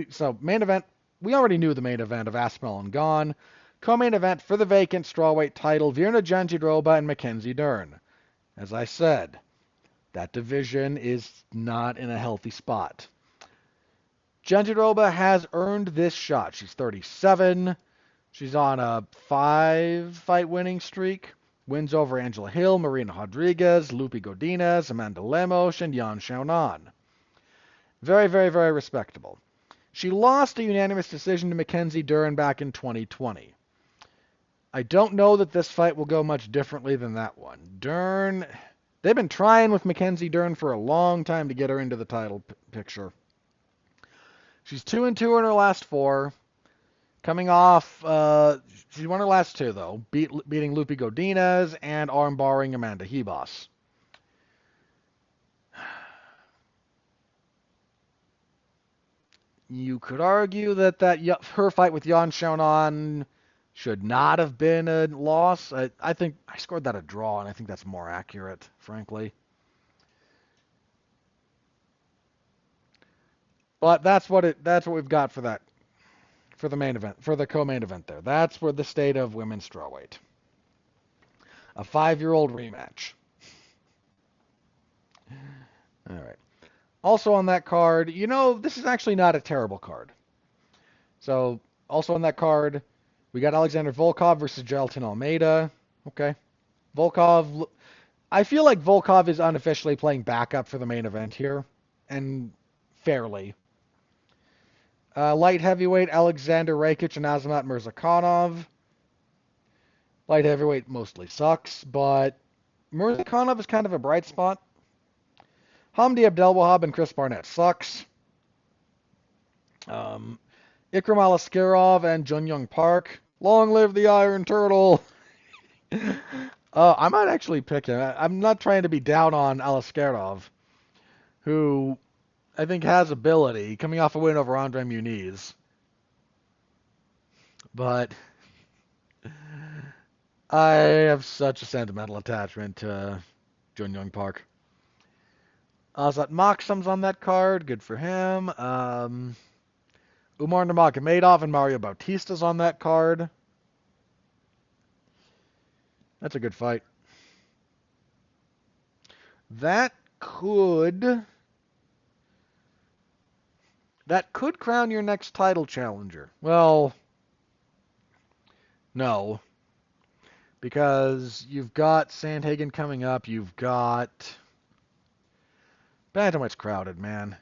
So main event, we already knew the main event of Aspinall and Gane. Co-main event for the vacant strawweight title, Virna Jandiroba and Mackenzie Dern. As I said, that division is not in a healthy spot. Jandiroba has earned this shot. She's 37. She's on a 5-fight winning streak. Wins over Angela Hill, Marina Rodriguez, Lupi Godinez, Amanda Lemos, and Yan Xiaonan. Very, very, very respectable. She lost a unanimous decision to Mackenzie Dern back in 2020. I don't know that this fight will go much differently than that one. Dern, they've been trying with Mackenzie Dern for a long time to get her into the title picture. She's 2-2 in her last 4. Coming off, she won her last 2, though, beating Lupi Godinez and armbarring Amanda Hebos. You could argue that her fight with Yan Xiaonan should not have been a loss. I think I scored that a draw, and I think that's more accurate, frankly. But that's what we've got for that, for the main event, for the co-main event there. That's where the state of women's strawweight. A 5-year-old rematch. All right. Also on that card, this is actually not a terrible card. So, also on that card, we got Alexander Volkov versus Jailton Almeida. Okay. Volkov, I feel like Volkov is unofficially playing backup for the main event here, and fairly. Light heavyweight, Alexander Rakic and Azamat Mirzakhanov. Light heavyweight mostly sucks, but Mirzakhanov is kind of a bright spot. Hamdi Abdelwahab and Chris Barnett sucks. Ikram Alaskarov and Jun-Young Park. Long live the Iron Turtle. I might actually pick him. I'm not trying to be down on Alaskarov, who I think has ability, coming off a win over Andre Muniz. But I have such a sentimental attachment to Jun-Young Park. Azat Maksum's on that card. Good for him. Umar Nurmagomedov and Mario Bautista's on that card. That's a good fight. That could crown your next title challenger. Well, no. Because you've got Sandhagen coming up. You've got Bantamweight's crowded, man.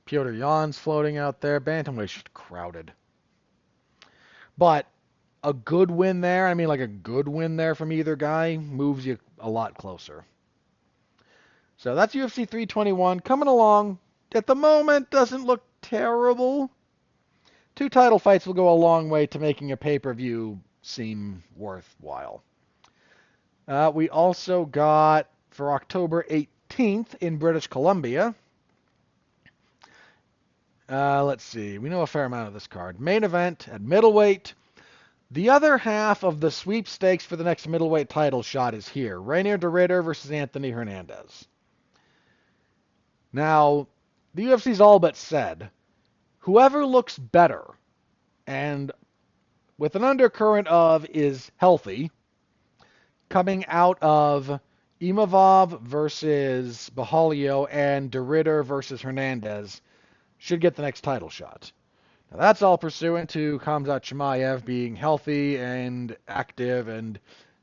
Piotr Jan's floating out there. Bantamweight's just crowded. But a good win there, a good win there from either guy moves you a lot closer. So that's UFC 321 coming along. At the moment, doesn't look terrible. 2 title fights will go a long way to making a pay-per-view seem worthwhile. We also got, for October 18th in British Columbia, let's see, we know a fair amount of this card. Main event at middleweight. The other half of the sweepstakes for the next middleweight title shot is here. Rainier de Ridder versus Anthony Hernandez. Now, the UFC's all but said, whoever looks better and with an undercurrent of is healthy, coming out of Imavov versus Bahalio and de Ridder versus Hernandez, should get the next title shot. Now, that's all pursuant to Khamzat Chimaev being healthy and active, and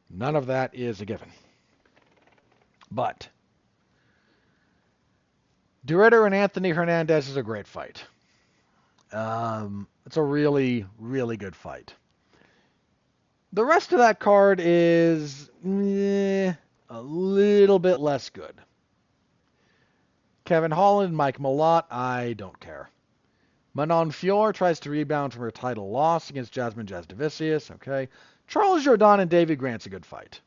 none of that is a given. But de Ridder and Anthony Hernandez is a great fight. It's a really, really good fight. The rest of that card is a little bit less good. Kevin Holland, Mike Malott, I don't care. Manon Fior tries to rebound from her title loss against Jasmine Jasdavicius. Okay. Charles Jourdain and Davy Grant's a good fight.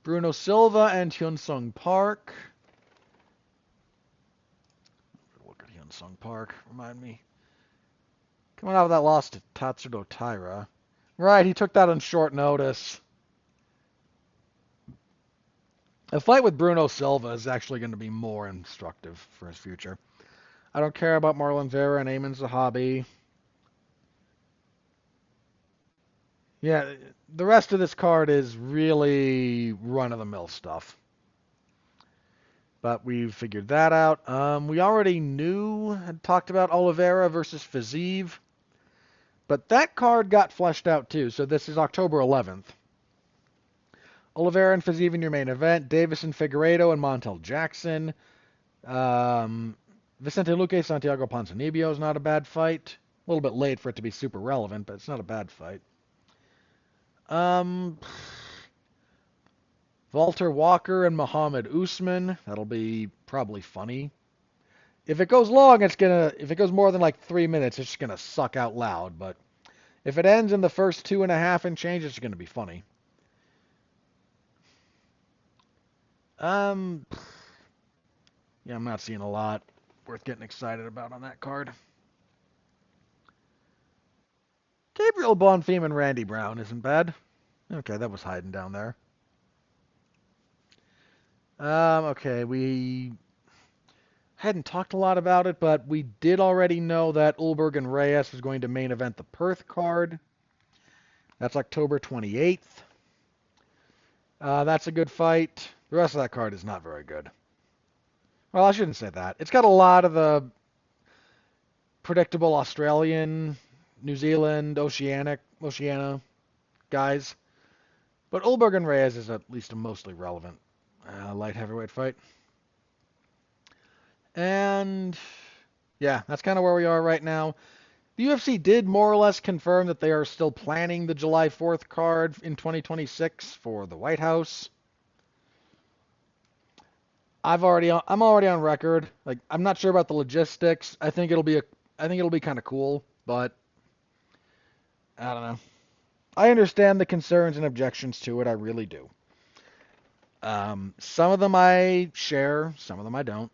Bruno Silva and Hyun Sung Park. Look at Hyun Sung Park. Remind me. Coming out of that loss to Tatsudo Taira. Right, he took that on short notice. A fight with Bruno Silva is actually going to be more instructive for his future. I don't care about Marlon Vera and Ayman Zahabi. Yeah, the rest of this card is really run-of-the-mill stuff. But we've figured that out. We already had talked about Oliveira versus Fiziev. But that card got fleshed out too, so this is October 11th. Oliveira and Fiziev in your main event. Davis and Figueiredo and Montel Jackson. Vicente Luque, Santiago Ponzinibbio is not a bad fight. A little bit late for it to be super relevant, but it's not a bad fight. Walter Walker and Muhammad Usman. That'll be probably funny. If it goes long, if it goes more than like 3 minutes, it's just gonna suck out loud. But if it ends in the first 2.5 and change, it's gonna be funny. Yeah, I'm not seeing a lot worth getting excited about on that card. Gabriel Bonfim and Randy Brown isn't bad. Okay, that was hiding down there. Okay, we hadn't talked a lot about it, but we did already know that Ulberg and Reyes was going to main event the Perth card. That's October 28th. That's a good fight. The rest of that card is not very good. Well, I shouldn't say that. It's got a lot of the predictable Australian, New Zealand, Oceania guys. But Ulberg and Reyes is at least a mostly relevant light heavyweight fight. And yeah, that's kind of where we are right now. The UFC did more or less confirm that they are still planning the July 4th card in 2026 for the White House. I'm already on record. Like, I'm not sure about the logistics. I think it'll be kind of cool, but I don't know. I understand the concerns and objections to it. I really do. Some of them I share, some of them I don't.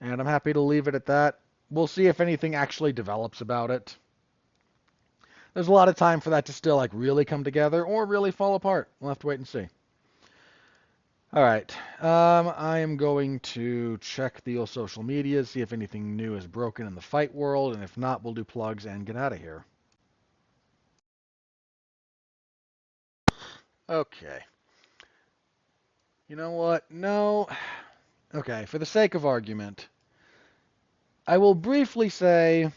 And I'm happy to leave it at that. We'll see if anything actually develops about it. There's a lot of time for that to still like really come together or really fall apart. We'll have to wait and see. All right. I am going to check the old social media, see if anything new is broken in the fight world, and if not, we'll do plugs and get out of here. Okay. You know what? No. Okay, for the sake of argument, I will briefly say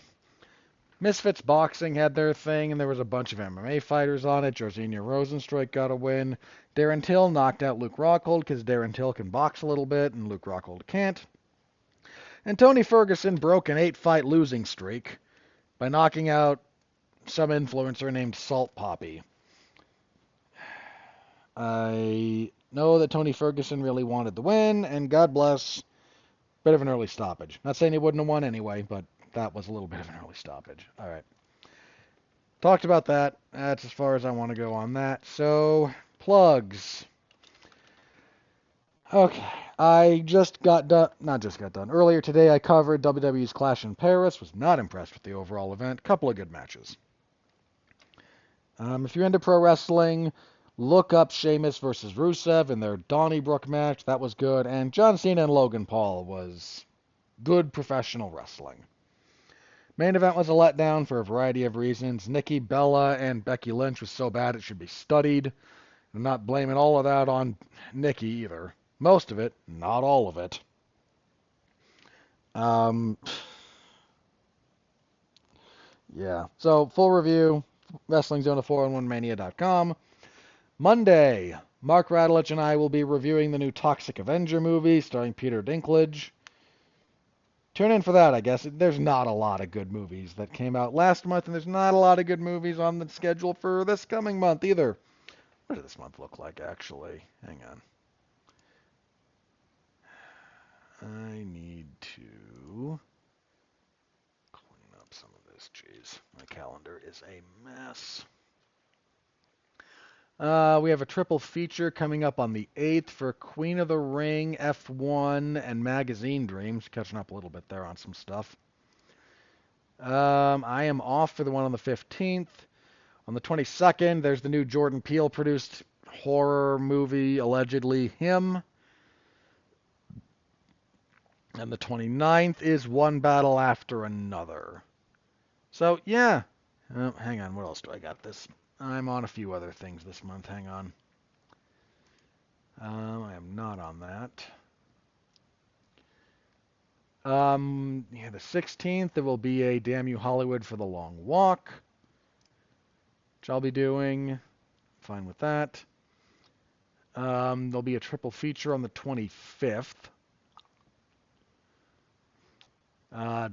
Misfits Boxing had their thing, and there was a bunch of MMA fighters on it. Jairzinho Rozenstruik got a win. Darren Till knocked out Luke Rockhold because Darren Till can box a little bit, and Luke Rockhold can't. And Tony Ferguson broke an 8-fight losing streak by knocking out some influencer named Salt Poppy. I know that Tony Ferguson really wanted the win, and God bless, bit of an early stoppage. Not saying he wouldn't have won anyway, but that was a little bit of an early stoppage. All right. Talked about that. That's as far as I want to go on that. So, plugs. Okay. I just got done, not just got done. Earlier today, I covered WWE's Clash in Paris. Was not impressed with the overall event. Couple of good matches. If you're into pro wrestling, look up Sheamus versus Rusev in their Donnybrook match. That was good. And John Cena and Logan Paul was good professional wrestling. Main event was a letdown for a variety of reasons. Nikki Bella and Becky Lynch was so bad it should be studied. I'm not blaming all of that on Nikki either. Most of it, not all of it. Yeah. So, full review, WrestlingZone411Mania.com. Monday, Mark Radulich and I will be reviewing the new Toxic Avenger movie starring Peter Dinklage. tune in for that, I guess. There's not a lot of good movies that came out last month, and there's not a lot of good movies on the schedule for this coming month either. What does this month look like, actually? Hang on. I need to clean up some of this. Jeez, my calendar is a mess. We have a triple feature coming up on the 8th for Queen of the Ring, F1, and Magazine Dreams. Catching up a little bit there on some stuff. I am off for the one on the 15th. On the 22nd, there's the new Jordan Peele produced horror movie, allegedly Him. And the 29th is One Battle After Another. So, yeah. Hang on, what else do I got this? I'm on a few other things this month. Hang on. I am not on that. Yeah, the 16th, there will be a Damn You Hollywood for the Long Walk, which I'll be doing. Fine with that. There'll be a triple feature on the 25th.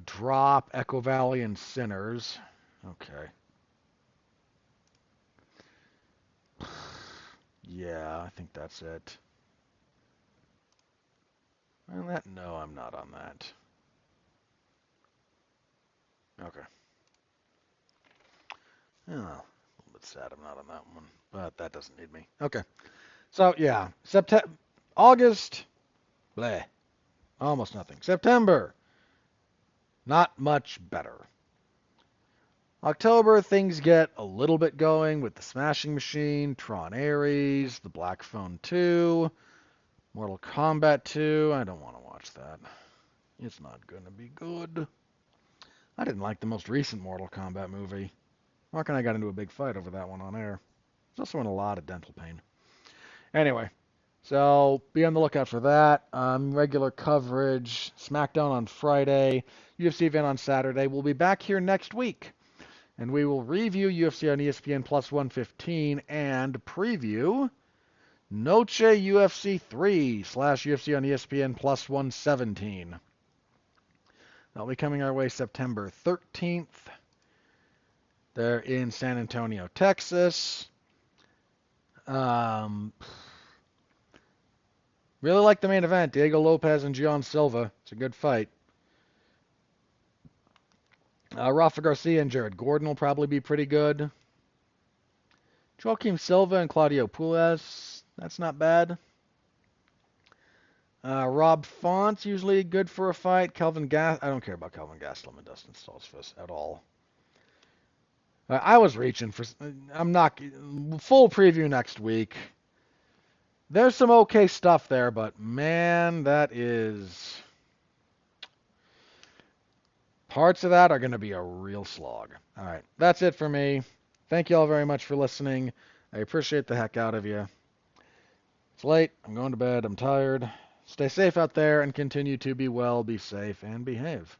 Drop, Echo Valley, and Sinners. Okay. Yeah, I think that's it. No, I'm not on that. Okay. Oh, a little bit sad I'm not on that one, but that doesn't need me. Okay. So, yeah. August, bleh. Almost nothing. September, not much better. October, things get a little bit going with the Smashing Machine, Tron Ares, the Black Phone 2, Mortal Kombat 2. I don't want to watch that. It's not going to be good. I didn't like the most recent Mortal Kombat movie. Mark and I got into a big fight over that one on air. I was also in a lot of dental pain. Anyway, so be on the lookout for that. Regular coverage, SmackDown on Friday, UFC event on Saturday. We'll be back here next week, and we will review UFC on ESPN Plus 115 and preview Noche UFC 3 / UFC on ESPN Plus 117. That'll be coming our way September 13th. They're in San Antonio, Texas. Really like the main event, Diego Lopez and Gian Silva. It's a good fight. Rafa Garcia and Jared Gordon will probably be pretty good. Joaquim Silva and Claudio Puelles, that's not bad. Rob Font's usually good for a fight. I don't care about Kelvin Gastelum and Dustin Stoltzfus at all. I was reaching for. I'm not full preview next week. There's some okay stuff there, but man, parts of that are going to be a real slog. All right, that's it for me. Thank you all very much for listening. I appreciate the heck out of you. It's late. I'm going to bed. I'm tired. Stay safe out there and continue to be well, be safe, and behave.